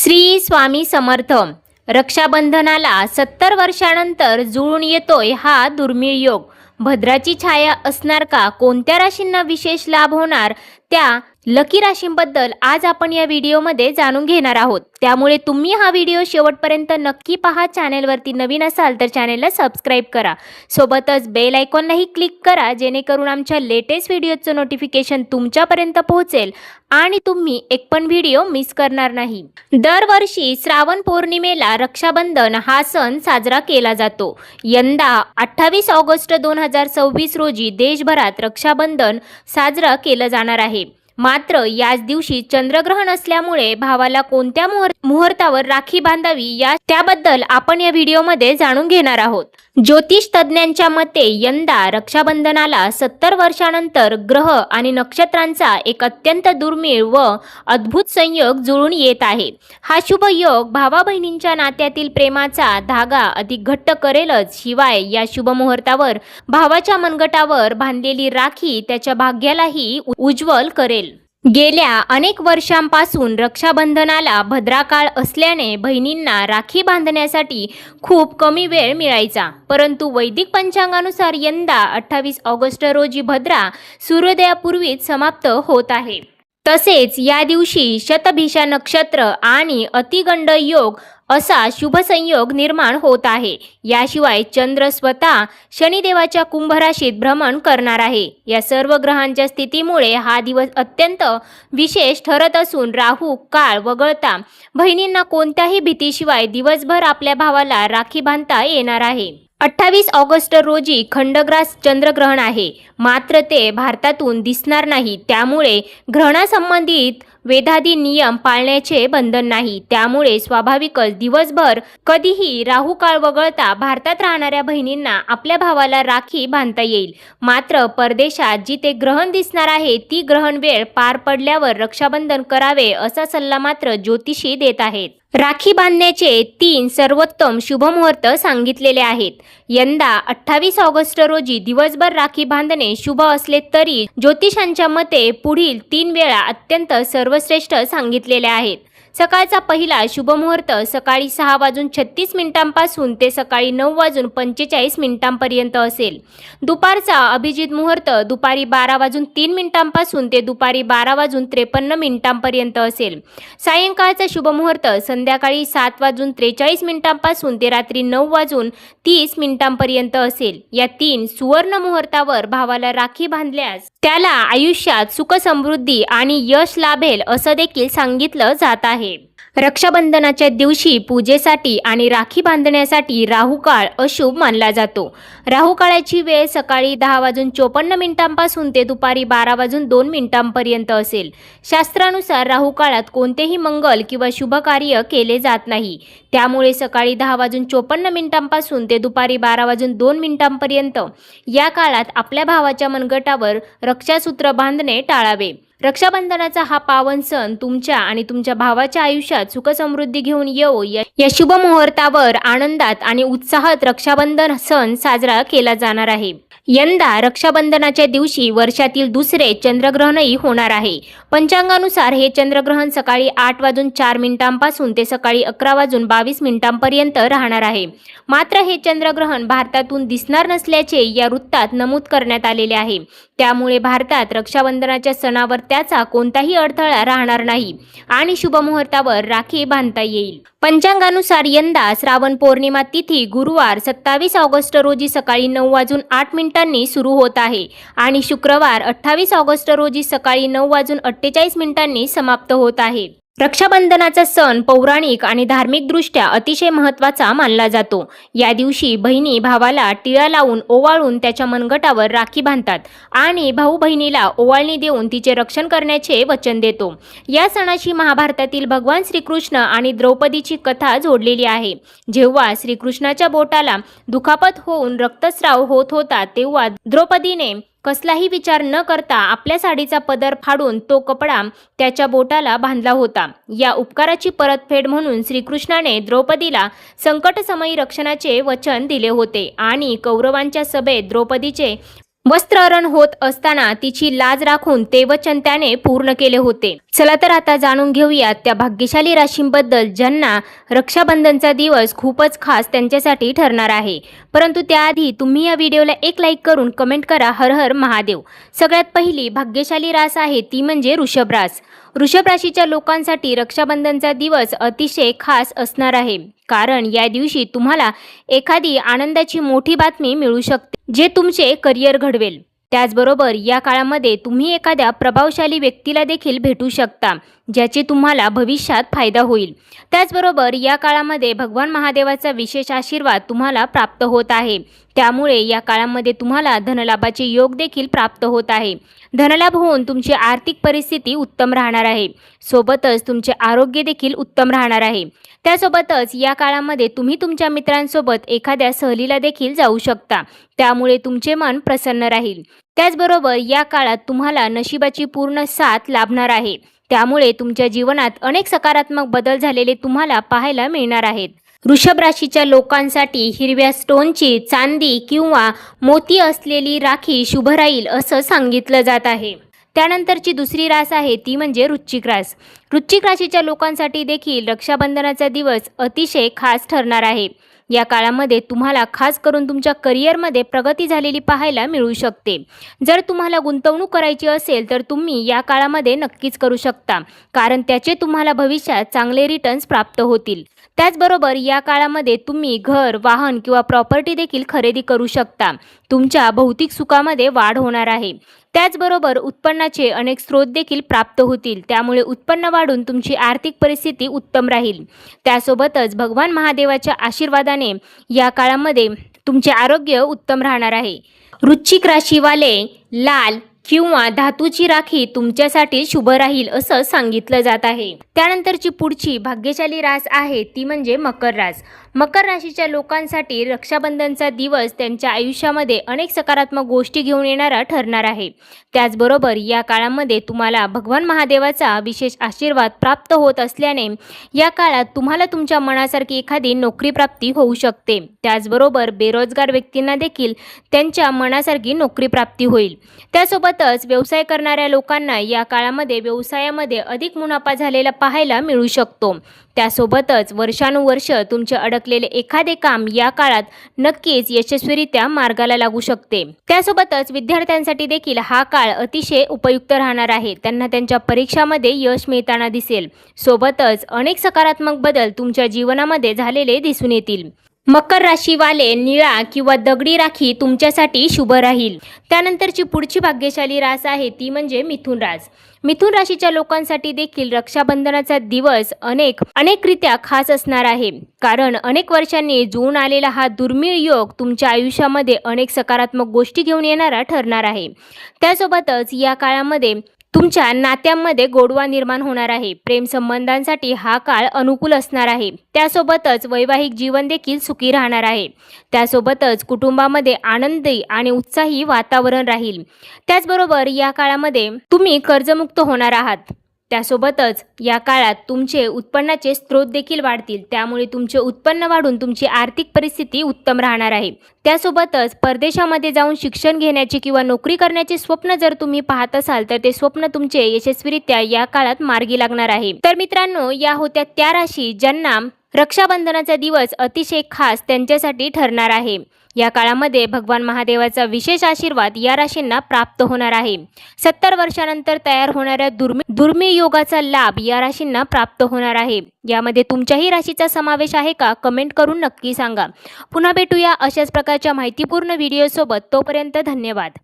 श्री स्वामी समर्थ. रक्षाबंधनाला 70 वर्षानंतर जुळून येतोय हा दुर्मिळ योग. भद्राची छाया असणार का? कोणत्या राशींना विशेष लाभ होणार? त्या लकी राशींबद्दल आज आपण या व्हिडिओमध्ये जाणून घेणार आहोत. त्यामुळे तुम्ही हा व्हिडिओ शेवटपर्यंत नक्की पहा. चॅनलवरती नवीन असाल तर चॅनलला सबस्क्राईब करा. सोबतच बेल आयकॉनलाही क्लिक करा, जेणेकरून आमच्या लेटेस्ट व्हिडिओचं नोटिफिकेशन तुमच्यापर्यंत पोहोचेल आणि तुम्ही एक पण व्हिडिओ मिस करणार नाही. दरवर्षी श्रावण पौर्णिमेला रक्षाबंधन हा सण साजरा केला जातो. यंदा 28 ऑगस्ट 2026 रोजी देशभरात रक्षाबंधन साजरा केलं जाणार आहे. मात्र याच दिवशी चंद्रग्रहण असल्यामुळे भावाला कोणत्या मुहूर्तावर राखी बांधावी त्याबद्दल आपण या व्हिडिओमध्ये जाणून घेणार आहोत. ज्योतिष तज्ज्ञांच्या मते यंदा रक्षाबंधनाला 70 वर्षानंतर ग्रह आणि नक्षत्रांचा एक अत्यंत दुर्मिळ व अद्भुत संयोग जुळून येत आहे. हा शुभ योग भावा बहिणींच्या नात्यातील प्रेमाचा धागा अधिक घट्ट करेलच, शिवाय या शुभ मुहूर्तावर भावाच्या मनगटावर बांधलेली राखी त्याच्या भाग्यालाही उज्ज्वल करेल. गेल्या अनेक वर्षांपासून रक्षाबंधनाला भद्राकाळ असल्याने बहिणींना राखी बांधण्यासाठी खूप कमी वेळ मिळायचा. परंतु वैदिक पंचांगानुसार यंदा 28 ऑगस्ट रोजी भद्रा सूर्योदयापूर्वीच समाप्त होत आहे. तसेच या दिवशी शतभिषा नक्षत्र आणि अतिगंड योग असा शुभ संयोग निर्माण होत आहे. याशिवाय चंद्र स्वतः शनिदेवाच्या कुंभ राशीत भ्रमण करणार आहे. या सर्व ग्रहांच्या स्थितीमुळे हा दिवस अत्यंत विशेष ठरत असून राहू काळ वगळता बहिणींना कोणत्याही भीतीशिवाय दिवसभर आपल्या भावाला राखी बांधता येणार आहे. 28 ऑगस्ट रोजी खंडग्रास चंद्रग्रहण आहे, मात्र ते भारतातून दिसणार नाही. त्यामुळे ग्रहणासंबंधित वेदादी नियम पाळण्याचे बंधन नाही. त्यामुळे स्वाभाविकच दिवसभर कधीही राहू काळ वगळता भारतात राहणाऱ्या बहिणींना आपल्या भावाला राखी बांधता येईल. मात्र परदेशात जिथे ग्रहण दिसणार आहे ती ग्रहण वेळ पार पडल्यावर रक्षाबंधन करावे असा सल्ला मात्र ज्योतिषी देत आहेत. राखी बांधण्याचे 3 सर्वोत्तम शुभ मुहूर्त सांगितलेले आहेत. यंदा 28 ऑगस्ट रोजी दिवसभर राखी बांधणे शुभ असले तरी ज्योतिषांच्या मते पुढील 3 वेळा अत्यंत सर्वश्रेष्ठ सांगितलेल्या आहेत. सकाळचा पहिला शुभ मुहूर्त सकाळी 6:36 पासून ते सकाळी 9:45 पर्यंत असेल. दुपारचा अभिजित मुहूर्त दुपारी 12:03 पासून ते दुपारी 12:53 पर्यंत असेल. सायंकाळचा शुभ मुहूर्त संध्याकाळी 7:43 पासून ते रात्री 9:30 पर्यंत असेल. या 3 सुवर्ण मुहूर्तावर भावाला राखी बांधल्यास त्याला आयुष्यात सुख समृद्धी आणि यश लाभेल असं देखील सांगितलं जात आहे. रक्षाबंधनाच्या दिवशी पूजेसाठी आणि राखी बांधण्यासाठी राहुकाळ अशुभ मानला जातो. राहुकाळाची वेळ सकाळी 10:54 पासून ते दुपारी 12:02 पर्यंत असेल. शास्त्रानुसार राहुकाळात कोणतेही मंगल किंवा शुभ कार्य केले जात नाही. त्यामुळे सकाळी 10:54 पासून ते दुपारी 12:02 पर्यंत या काळात आपल्या भावाच्या मनगटावर रक्षासूत्र बांधणे टाळावे. रक्षाबंधनाचा हा पावन सण तुमच्या आणि तुमच्या भावाच्या आयुष्यात सुखसमृद्धी घेऊन येवो या शुभ मुहूर्तावर आनंदात आणि उत्साहात रक्षाबंधन सण साजरा केला जाणार आहे. यंदा रक्षाबंधनाच्या दिवशी वर्षातील दुसरे चंद्रग्रहणही होणार आहे. पंचांगानुसार हे चंद्रग्रहण सकाळी 8:04 पासून ते सकाळी 11:22 पर्यंत राहणार आहे. मात्र हे चंद्रग्रहण भारतातून दिसणार नसल्याचे या वृत्तात नमूद करण्यात आलेले आहे. त्यामुळे भारतात रक्षाबंधनाच्या सणावर त्याचा कोणताही अडथळा राहणार नाही आणि शुभ मुहूर्तावर राखी बांधता येईल. पंचांगानुसार यंदा श्रावण पौर्णिमा तिथी गुरुवार 27 ऑगस्ट रोजी सकाळी 9:08 सुरू होत आहे आणि शुक्रवार 28 ऑगस्ट रोजी सकाळी 9:48 समाप्त होत आहे. रक्षाबंधनाचा सण पौराणिक आणि धार्मिकदृष्ट्या अतिशय महत्त्वाचा मानला जातो. या दिवशी बहिणी भावाला टिळा लावून ओवाळून त्याच्या मनगटावर राखी बांधतात आणि भाऊ बहिणीला ओवाळणी देऊन तिचे रक्षण करण्याचे वचन देतो. या सणाशी महाभारतातील भगवान श्रीकृष्ण आणि द्रौपदीची कथा जोडलेली आहे. जेव्हा श्रीकृष्णाच्या बोटाला दुखापत होऊन रक्तस्राव होत होता तेव्हा द्रौपदीने कसलाही विचार न करता आपल्या साडीचा पदर फाडून तो कपडा त्याच्या बोटाला बांधला होता. या उपकाराची परतफेड म्हणून श्रीकृष्णाने द्रौपदीला संकटसमयी रक्षणाचे वचन दिले होते आणि कौरवांच्या सभेत द्रौपदीचे वस्त्रहरण होत असताना तिची लाज राखून ते वचन त्याने पूर्ण केले होते. चला तर आता जाणून घेऊयात त्या भाग्यशाली राशींबद्दल ज्यांना रक्षाबंधनचा दिवस खूपच खास त्यांच्यासाठी ठरणार आहे. परंतु त्याआधी तुम्ही या व्हिडिओला एक लाईक करून कमेंट करा हर हर महादेव. सगळ्यात पहिली भाग्यशाली रास आहे ती म्हणजे वृषभ रास. वृषभ राशीच्या लोकांसाठी रक्षाबंधनचा दिवस अतिशय खास असणार आहे, कारण या दिवशी तुम्हाला एखादी आनंदाची मोठी बातमी मिळू शकते जे तुमचे करिअर घडवेल. त्याचबरोबर या काळामध्ये तुम्ही एखाद्या प्रभावशाली व्यक्तीला देखील भेटू शकता ज्याचे तुम्हाला भविष्यात फायदा होईल. त्याचबरोबर या काळामध्ये भगवान महादेवाचा विशेष आशीर्वाद तुम्हाला प्राप्त होत आहे. त्यामुळे या काळामध्ये तुम्हाला धनलाभाचे योग देखील प्राप्त होत आहे. धनलाभ होऊन तुमची आर्थिक परिस्थिती उत्तम राहणार आहे. सोबतच तुमचे आरोग्य देखील उत्तम राहणार आहे. त्यासोबतच या काळामध्ये तुम्ही तुमच्या मित्रांसोबत एखाद्या सहलीला देखील जाऊ शकता. त्यामुळे तुमचे मन प्रसन्न राहील. त्याचबरोबर या काळात तुम्हाला नशिबाची पूर्ण साथ लाभणार आहे. त्यामुळे तुमच्या जीवनात अनेक सकारात्मक बदल झालेले तुम्हाला पाहायला मिळणार आहेत. वृषभ राशीच्या लोकांसाठी हिरव्या स्टोनची चांदी किंवा मोती असलेली राखी शुभ राहील असं सांगितलं जात आहे. त्यानंतरची दुसरी रास आहे ती म्हणजे वृश्चिक रास. वृश्चिक राशीच्या लोकांसाठी देखील रक्षाबंधनाचा दिवस अतिशय खास ठरणार आहे. या काळामध्ये तुम्हाला खास करून तुमच्या करिअरमध्ये प्रगती झालेली पाहायला मिळू शकते. जर तुम्हाला गुंतवणूक करायची असेल तर तुम्ही या काळामध्ये नक्कीच करू शकता, कारण त्याचे तुम्हाला भविष्यात चांगले रिटर्न्स प्राप्त होतील. त्याचबरोबर या काळामध्ये तुम्ही घर, वाहन किंवा प्रॉपर्टी देखील खरेदी करू शकता. तुमच्या भौतिक सुखामध्ये वाढ होणार आहे. त्याचबरोबर उत्पन्नाचे अनेक स्रोत देखील प्राप्त होतील. त्यामुळे उत्पन्न वाढून तुमची आर्थिक परिस्थिती उत्तम राहील. त्यासोबतच भगवान महादेवाच्या आशीर्वादाने या काळामध्ये तुमचे आरोग्य उत्तम राहणार आहे. वृश्चिक राशीवाले लाल किंवा धातूची राखी तुमच्यासाठी शुभ राहील असं सांगितलं जात आहे. त्यानंतरची पुढची भाग्यशाली रास आहे ती म्हणजे मकर रास. मकर राशीच्या लोकांसाठी रक्षाबंधनचा दिवस त्यांच्या आयुष्यामध्ये अनेक सकारात्मक गोष्टी घेऊन येणारा ठरणार आहे. त्याचबरोबर या काळामध्ये तुम्हाला भगवान महादेवाचा विशेष आशीर्वाद प्राप्त होत असल्याने या काळात तुम्हाला तुमच्या मनासारखी एखादी नोकरी प्राप्ती होऊ शकते. त्याचबरोबर बेरोजगार व्यक्तींना देखील त्यांच्या मनासारखी नोकरी प्राप्ती होईल. त्यासोबतच व्यवसाय करणाऱ्या लोकांना या काळामध्ये व्यवसायामध्ये अधिक मुनाफा झालेला पाहायला मिळू शकतो. त्यासोबतच वर्षानुवर्ष तुमचे अडकलेले एखादे काम या काळात नक्कीच यशस्वीरित्या मार्गाला लागू शकते. त्यासोबतच विद्यार्थ्यांसाठी देखील हा काळ अतिशय उपयुक्त राहणार आहे. त्यांना त्यांच्या परीक्षामध्ये यश मिळताना दिसेल. सोबतच अनेक सकारात्मक बदल तुमच्या जीवनामध्ये झालेले दिसून येतील. मकर राशीवाले निळा किंवा दगडी राखी तुमच्यासाठी शुभ राहील. त्यानंतरची पुढची भाग्यशाली रास आहे ती म्हणजे मिथुन रास. मिथुन राशीच्या लोकांसाठी देखील रक्षाबंधनाचा दिवस अनेकरित्या खास असणार आहे, कारण अनेक वर्षांनी जुळून आलेला हा दुर्मिळ योग तुमच्या आयुष्यामध्ये अनेक सकारात्मक गोष्टी घेऊन येणारा ठरणार आहे. त्यासोबतच या काळामध्ये तुमच्या नात्यांमध्ये गोडवा निर्माण होणार आहे. प्रेम संबंधांसाठी हा काळ अनुकूल असणार आहे. त्यासोबतच वैवाहिक जीवन देखील सुखी राहणार आहे. त्यासोबतच कुटुंबामध्ये आनंदी आणि उत्साही वातावरण राहील. त्याचबरोबर या काळामध्ये तुम्ही कर्जमुक्त होणार आहात. त्यासोबतच या काळात तुमचे उत्पन्नाचे स्रोत देखील वाढतील. त्यामुळे तुमचे उत्पन्न वाढून तुमची आर्थिक परिस्थिती उत्तम राहणार आहे. त्यासोबतच परदेशामध्ये जाऊन शिक्षण घेण्याचे किंवा नोकरी करण्याचे स्वप्न जर तुम्ही पाहत असाल तर ते स्वप्न तुमचे यशस्वीरित्या या काळात मार्गी लागणार आहे. तर मित्रांनो, या होत्या त्या राशी ज्यांना रक्षाबंधनाचा दिवस अतिशय खास त्यांच्यासाठी ठरणार आहे. या काळामध्ये भगवान महादेवाचा विशेष आशीर्वाद या राशींना प्राप्त होणार आहे. 70 वर्षानंतर तयार होणाऱ्या दुर्मिळ योगाचा लाभ या राशींना प्राप्त होणार आहे. यामध्ये तुमच्याही राशीचा समावेश आहे का? कमेंट करून नक्की सांगा. पुन्हा भेटूया अशाच प्रकारच्या माहितीपूर्ण व्हिडिओसोबत. तोपर्यंत धन्यवाद.